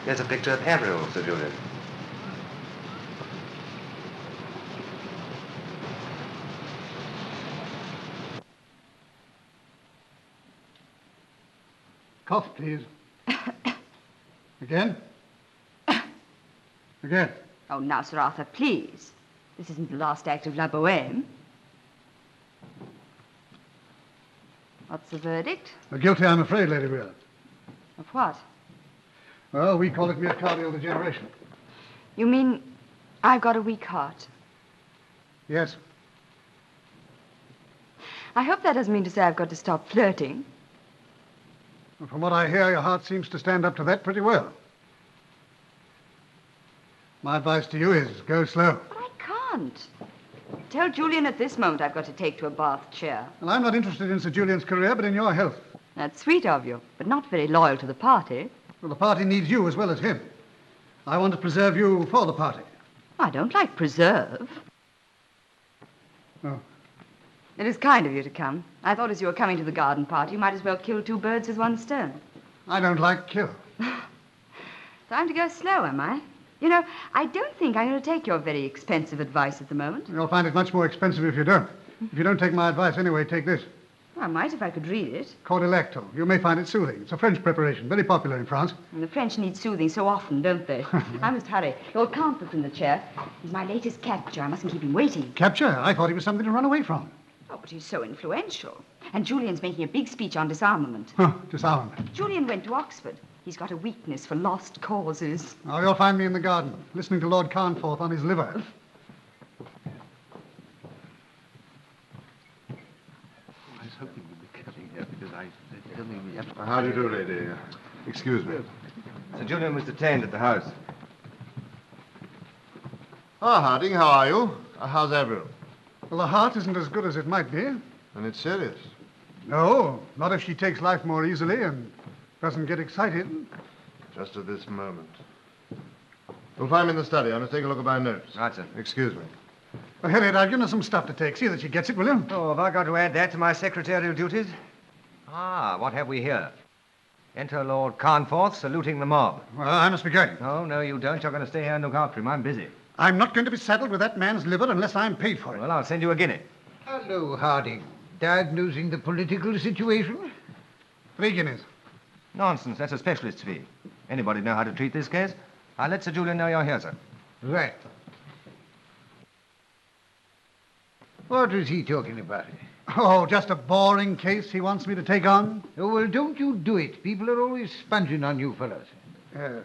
There's a picture of Avril, Sir Julian. Cough, please. Again? Again. Oh, now, Sir Arthur, please. This isn't the last act of La Bohème. What's the verdict? Guilty, I'm afraid, Lady Viola. Of what? Well, we call it myocardial degeneration. You mean I've got a weak heart? Yes. I hope that doesn't mean to say I've got to stop flirting. Well, from what I hear, your heart seems to stand up to that pretty well. My advice to you is go slow. But I can't. Tell Julian at this moment I've got to take to a bath chair. Well, I'm not interested in Sir Julian's career, but in your health. That's sweet of you, but not very loyal to the party. Well, the party needs you as well as him. I want to preserve you for the party. I don't like preserve. Oh. It is kind of you to come. I thought as you were coming to the garden party, you might as well kill two birds with one stone. I don't like kill. Time to go slow, am I? You know, I don't think I'm going to take your very expensive advice at the moment. You'll find it much more expensive if you don't. If you don't take my advice anyway, take this. Well, I might if I could read it. Cordylecto. You may find it soothing. It's a French preparation, very popular in France. And the French need soothing so often, don't they? I must hurry. Lord Count's in the chair. He's my latest capture. I mustn't keep him waiting. Capture? I thought he was something to run away from. Oh, but he's so influential. And Julian's making a big speech on disarmament. Disarmament. Julian went to Oxford. He's got a weakness for lost causes. Oh, you'll find me in the garden, listening to Lord Carnforth on his liver. I was hoping you'd be coming here because I don't think we have to... How do you do, lady? Excuse me. Sir Julian was detained at the house. Ah, Harding, how are you? How's Avril? Well, the heart isn't as good as it might be. And it's serious. No, not if she takes life more easily and doesn't get excited. Just at this moment. You'll find me in the study. I must take a look at my notes. Right, sir. Excuse me. Well, Harriet, I've given her some stuff to take. See that she gets it, will you? Oh, have I got to add that to my secretarial duties? Ah, what have we here? Enter Lord Carnforth saluting the mob. Well, I must be going. Oh, no, you don't. You're going to stay here and look after him. I'm busy. I'm not going to be saddled with that man's liver unless I'm paid for it. Well, I'll send you a guinea. Hello, Harding. Diagnosing the political situation? 3 guineas. Nonsense. That's a specialist's fee. Anybody know how to treat this case? I'll let Sir Julian know you're here, sir. Right. What was he talking about? Oh, just a boring case he wants me to take on? Oh, well, don't you do it. People are always sponging on you fellows. Yes.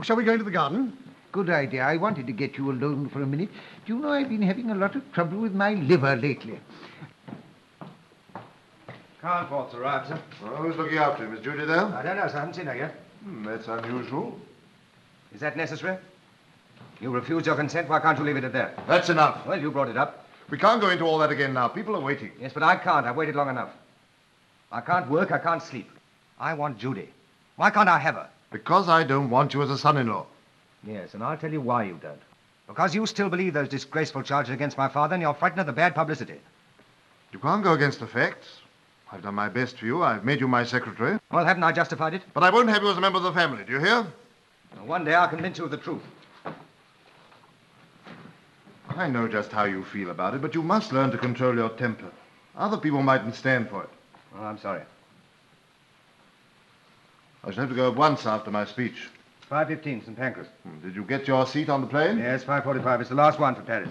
Shall we go into the garden? Good idea. I wanted to get you alone for a minute. Do you know I've been having a lot of trouble with my liver lately? Carnforth's arrived, sir. Well, who's looking after him? Is Judy there? I don't know, sir. I haven't seen her yet. That's unusual. Is that necessary? You refused your consent. Why can't you leave it at that? That's enough. Well, you brought it up. We can't go into all that again now. People are waiting. Yes, but I can't. I've waited long enough. I can't work. I can't sleep. I want Judy. Why can't I have her? Because I don't want you as a son-in-law. Yes, and I'll tell you why you don't. Because you still believe those disgraceful charges against my father, and you're frightened of the bad publicity. You can't go against the facts. I've done my best for you. I've made you my secretary. Well, haven't I justified it? But I won't have you as a member of the family. Do you hear? Well, one day I'll convince you of the truth. I know just how you feel about it, but you must learn to control your temper. Other people mightn't stand for it. Well, I'm sorry. I shall have to go at once after my speech. 5:15, St. Pancras. Did you get your seat on the plane? Yes, 5:45. It's the last one for Paris.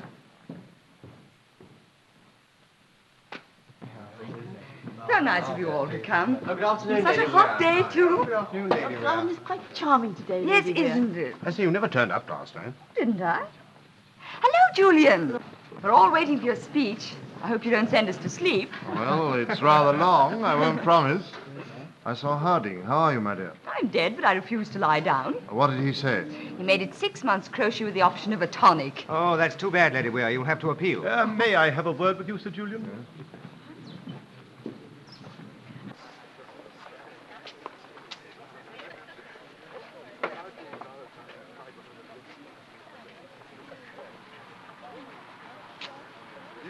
So nice of you all to come. Good afternoon, Such a Lady hot Viola. day, too. Good afternoon, Lady Alan Viola. is quite charming today, Yes, Lady dear. isn't it? I see you never turned up last time. Didn't I? Hello, Julian. We're all waiting for your speech. I hope you don't send us to sleep. Well, it's rather long, I won't promise. I saw Harding. How are you, my dear? I'm dead, but I refuse to lie down. What did he say? He made it 6 months crochet with the option of a tonic. Oh, that's too bad, Lady Weir. You'll have to appeal. May I have a word with you, Sir Julian?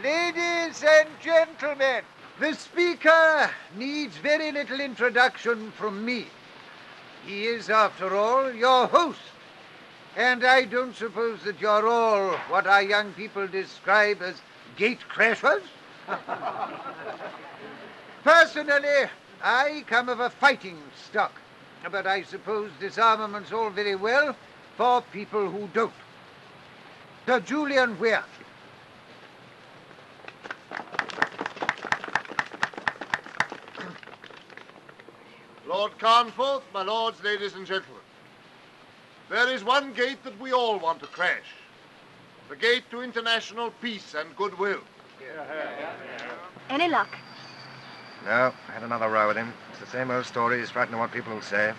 Ladies and gentlemen, the speaker needs very little introduction from me. He is, after all, your host. And I don't suppose that you're all what our young people describe as gate crashers. Personally, I come of a fighting stock. But I suppose disarmament's all very well for people who don't. Sir Julian Weir. Lord Carnforth, my lords, ladies and gentlemen. There is one gate that we all want to crash. The gate to international peace and goodwill. Any luck? No, I had another row with him. It's the same old story. He's frightened of what people will say.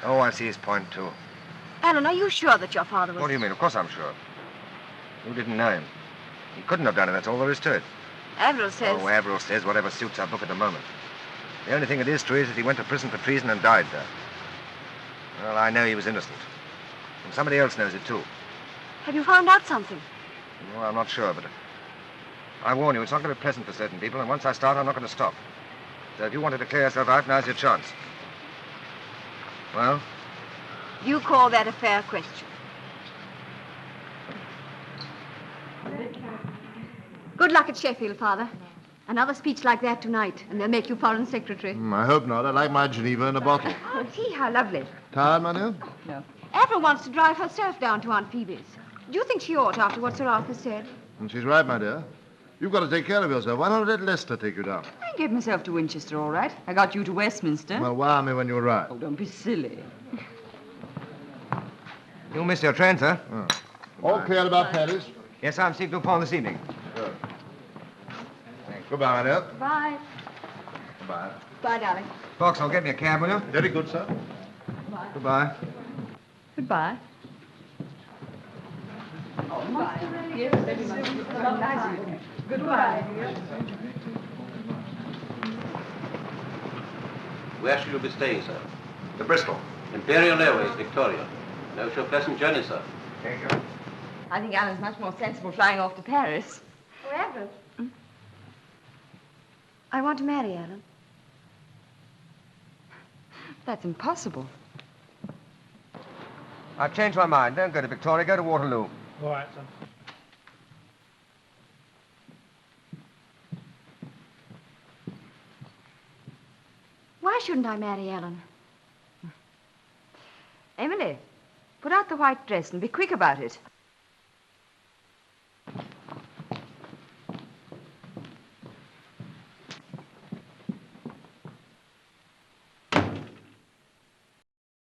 Oh, I see his point, too. Alan, are you sure that your father was... What do you mean? Of course I'm sure. You didn't know him. He couldn't have done it. That's all there is to it. Avril says... Oh, Avril says whatever suits our book at the moment. The only thing that is true is that he went to prison for treason and died there. Well, I know he was innocent. And somebody else knows it, too. Have you found out something? Well, I'm not sure, but I warn you, it's not going to be pleasant for certain people, and once I start, I'm not going to stop. So if you wanted to clear yourself out, now's your chance. Well? You call that a fair question? Good luck at Sheffield, Father. Another speech like that tonight, and they'll make you Foreign Secretary. I hope not. I like my Geneva in a bottle. Oh, see how lovely. Tired, my dear? No. Avril wants to drive herself down to Aunt Phoebe's. Do you think she ought, after what Sir Arthur said? And she's right, my dear. You've got to take care of yourself. Why not let Lester take you down? I gave myself to Winchester, all right. I got you to Westminster. Well, wire me when you arrive. Oh, don't be silly. You missed your train, sir. All clear about Paris? Yes, I'm Steve Dupont this evening. Goodbye, my dear. Bye. Goodbye. Bye, darling. Fox, I'll get me a cab, will you? Very good, sir. Goodbye. Goodbye. Where shall you be staying, sir? To Bristol. Imperial Airways, Victoria. No show pleasant journey, sir. Thank you. I think Alan's much more sensible flying off to Paris. Oh, Avril. I want to marry Alan. That's impossible. I've changed my mind. Don't go to Victoria. Go to Waterloo. All right, sir. Why shouldn't I marry Alan? Emily, put out the white dress and be quick about it.